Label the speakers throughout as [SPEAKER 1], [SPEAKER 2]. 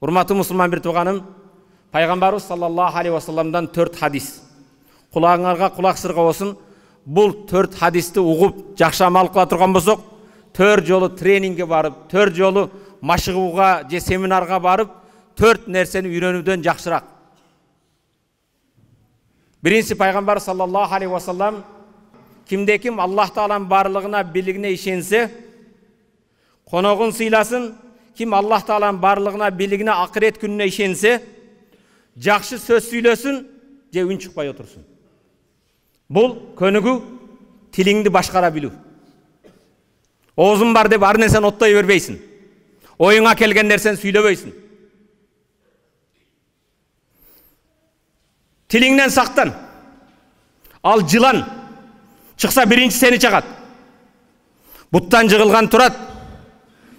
[SPEAKER 1] Урматтуу мусулман бир тууганым, пайгамбарыбыз саллаллаху алейхи вассаламдан 4 хадис. Кулагыңарга кулак сырга болсун. Бул 4 хадисти угуп, жакшы амал кыла турган болсок, 4 жолу тренингге барып, 4 жолу машыгууга же семинарга барып, 4 нерсени үйрөнүүдөн жакшыраак. Биринчи пайгамбар саллаллаху алейхи вассалам кимде ким Аллах Тааланын барлыгына, бийлигине ишенсе, коногун сыйласын, ким Аллах Тааланын барлыгына, бийлигине, акырет күнүнө ишенсе, жакшы сөз сүйлөсүн, же үн чыкпай отурсун. Бул көнүгүү тилиңди башкара билүү. Оозун бар деп ар нерсени оттой бербейсиң. Оюңа келген нерсени сүйлөбөйсүң. Тилиңден сактан. Ал жылан чыкса биринчи сени чагат. Буттан жыгылган турат,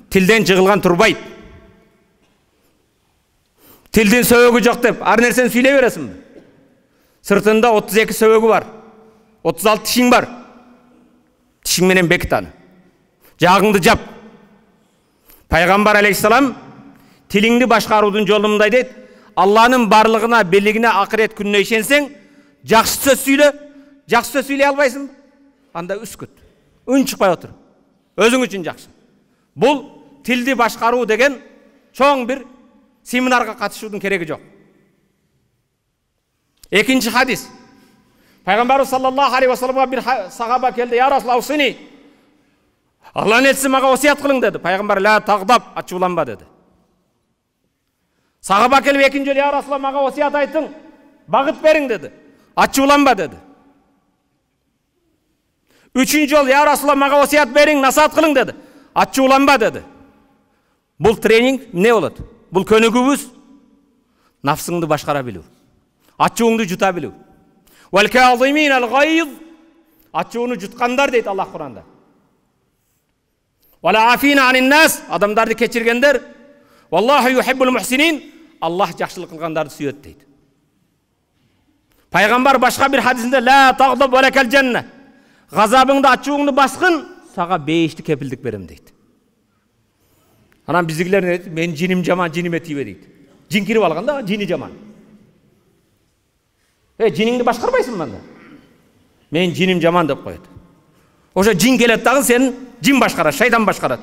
[SPEAKER 1] тилден жыгылган турбайт. Тилдин сөөгү жок деп ар нерсени сүйлөй бересиңби? Сыртында 32 сөөгү бар. 36 тишиң бар. Тишиң менен бекит аны. Жагыңды жап. Пайгамбар алейхиссалам тилиңди башкаруудун жолу мындай дейт: Алланын барлыгына, бийлигине, акырет күнүнө ишенсең, жакшы сөз сүйлө. Жакшы сөз сүйлөй албайсыңбы? Анда үскүт. Үн чыкпай отур. Өзүң үчүн жакшы. Бул тилди башкаруу деген чоң бир семинарга катышуудун кереги жок. Экинчи хадис. Пайгамбар саллаллаху алейхи вассаламга бир сахаба келди: "Я Расулаллах, Алланын элчиси мага осият кылың" деди. Пайгамбар: "Ла тагдаб", ачууланба деди. Сахаба келип экинчи жолу: "Я Расулаллах, мага осият айтың, багыт бериң" деди. Ачууланба деди. Үчүнчү жолу: "Я Расулаллах, мага осият бериң, насаат кылың" деди. Ачууланба деди. Бул тренинг эмне болот? Бул көнүгүүбүз нафсыңды башкара билүү. Ачууңду жута билүү. Вал каазимин ал-гайз, ачууну жуткандар дейт Аллах Куранда. Вал афина анин-нас, адамдарды кечиргендер. Валлаху юхиббул мухсинин, Аллах жакшылык кылгандарды сүйөт дейт. Пайгамбар башка бир хадисинде: "Ла тагдаб ва лакал жанна", газабыңды, ачууңду баскын, сага бейишти кепилдик берем дейт. Анан биздикилер дейт: "Мен жиним жаман, жиниме тийбе" дейт. Жин кирип алганда жини жаман. Жиниңди башкарбайсың анда. "Мен жиним жаман" деп коет. Ошо жин келет дагы сен жин башкарат, шайтан башкарат.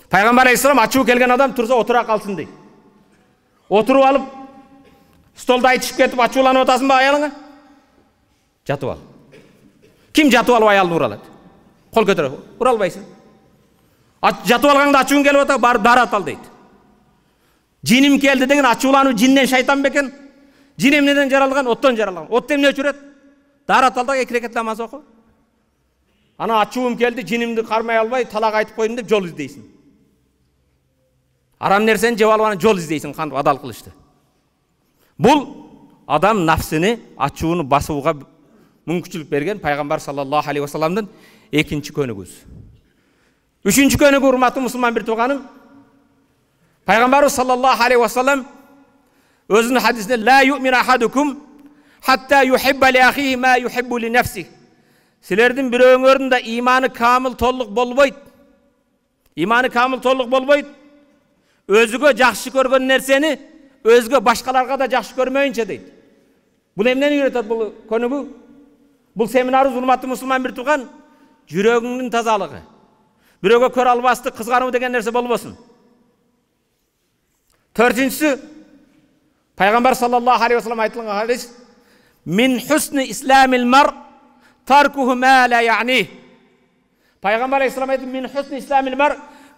[SPEAKER 1] Пайгамбар алейхиссалам ачуу келген адам турса отура калсын дейт. Отуруп алып, столда айтышып кетип ачууланып атасыңбы аялыңа? Жатып ал. Ким жатып алып аялын ура алат? Кол көтөрө, ура албайсың. Жатып алганда ачууң келип ата, барып дарат ал дейт. Жиним келди деген ачуулануу жинден, шайтан бекен. Жин эмнеден жаралган? Оттон жаралган. От эмне өчүрөт? Дарат ал да 2 рекат намаз оку. Ана ачуум келди, жинимди кармай албай, талак айтып койдум деп жол издейсиң. Арам нерсени жеп алып ана жол издейсиң, кантип адал кылышты. Бул адам нафсini, ачууну басууга мүмкүнчүлүк берген пайгамбар саллаллаху алейхи вассаламдын экинчи көнүгүүсү. Үчүнчү көнүгүү, урматтуу мусулман бир тууганым, пайгамбарыбыз саллаллаху алейхи вассалам өзүнүн хадисинде: "Ла ю'мину ахадукум хатта юхибба ли ахихи ма юхиббу ли нафсих". Силердин бирөөңөрдүн да иманы камыл толук болбойт. Иманы камыл толук болбойт. Өзүгө жакшы көргөн нерсени өзгө башкаларга да жакшы көрмөйүнчө дейт. Бул эмнени үйрөтөт бул көнүгүү? Бул семинарыбыз, урматтуу мусулман бир тууган, жүрөгүңдүн тазалыгы. Бирөөгө көрө албастык, кызгануу деген нерсе болбосун. Төртүнчүсү, пайгамбар саллаллаху алейхи вассалам айтылган хадис: "Мин хусни исламил мар таркуху ма ла я'ни". Пайгамбар алейхиссалам айтты: "Мин хусни исламил мар",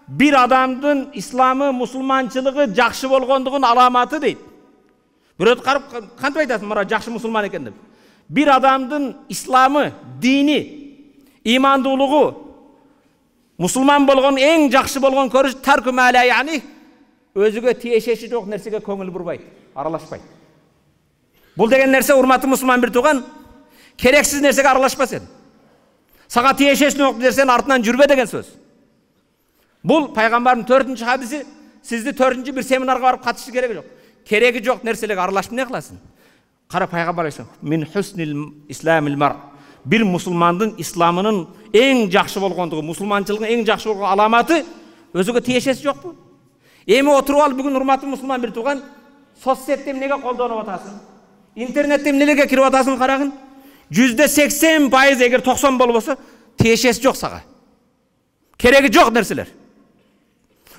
[SPEAKER 1] bir adamdın İslamı, musulmançılığı жақшы болгондугун аламаты дейт. Бирөөт карып кантип айтасың, мына жақшы мусулман экен деп. Bir adamdın İslamı, dini, imandуулугу, musulman болгон эң жақшы болгон көрүш тарку ма ла я'ни, өзүгө тиешеси жок нерсеге көңүл бурбайт, аралашпайт. Бул деген нерсе, урматтуу мусулман бир тууган, керексиз нерсеге аралашпа сен. Сага тиешеси жок нерсенин артынан жүрбө деген сөз. Бул пайгамбардын 4-чү хадиси, сизди 4-чү бир семинарга барып катышты кереги жок. Кереги жок нерселерге аралашып эмне кыласың? Кара пайгамбар айтса: "Мин хуснил исламил мар", bir musulmandın İslamının en жақсы болгондугу, musulmançılığın en жақсы болгон аламаты өзүгө тиешеси жокпу? Эми отуруп алып бүгүн урматтуу мусулман бир тууган, соцсетти эмнеге колдонуп атасың? Интернетте эмнелерге кирип атасың карагын? %80% эгер 90 болбосо, тиешеси жок сага. Кереги жок нерселер.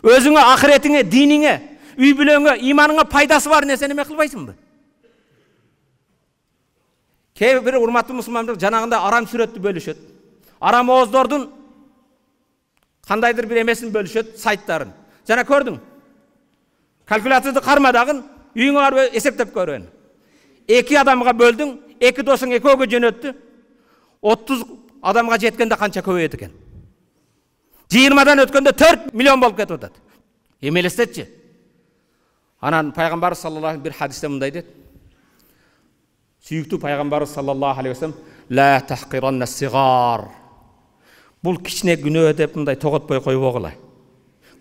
[SPEAKER 1] Өзүңө, ахиретиңе, диниңе, үй бүлөңө, иманыңа пайдасы бар нерсени эме кылбайсыңбы? Кээ бир урматтуу мусулмандар жанагында арам сүрөттү бөлүшөт. Арам ооздордун кандайдыр бир эмесин бөлүшөт, сайттарын. Жана көрдүң. Калькуляторду кармадагын, үйүңө барып эсептеп көргөн. 2 адамга бөлдүң, 2 досуң экөөгө жөнөттү. 30 адамга жеткенде канча көбөйөт экен? 20дан өткөндө 4 миллион болуп кетип атат. Эмелестетчи. Анан пайгамбар саллаллаху алейхи бир хадисте мындай дейт. Сүйүктүү пайгамбар саллаллаху алейхи вассалам ла тахқиранна сигар. Бул кичине күнөө деп мындай тоготпой койбогула.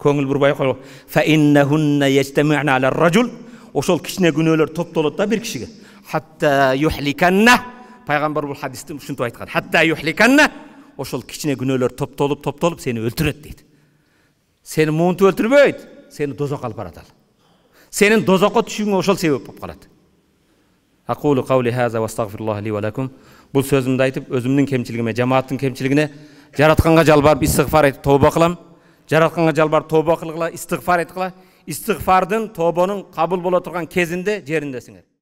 [SPEAKER 1] Көңүл бурбай койго. Фа иннахунна яжтами'на аля ар-рajul. Ошол кичине күнөөлөр топтолот да бир кишиге. Хатта юхликанна. Пайгамбар бул хадисте ушинтип айткан. Хатта юхликанна. Ошол кичине күнөөлөр топтолуп сени өлтүрөт дейт. Сени муунтуп өлтүрбөйт, сени дозокко алып барат ал. Сенин дозокко түшүүңө ошол себеп болуп калат. Aqulu qawli hadha wastaghfirullah li wa lakum. Бул сөзүмдү айтып, өзүмдүн кемчилигиме, жамааттын кемчилигине жаратканга жалбарып истигфар айтып тооба кылам. Жаратканга жалбарып тооба кылгыла, истигфар айткыла. Истигфардын, тообонун кабыл боло турган кезинде жериндесиңер.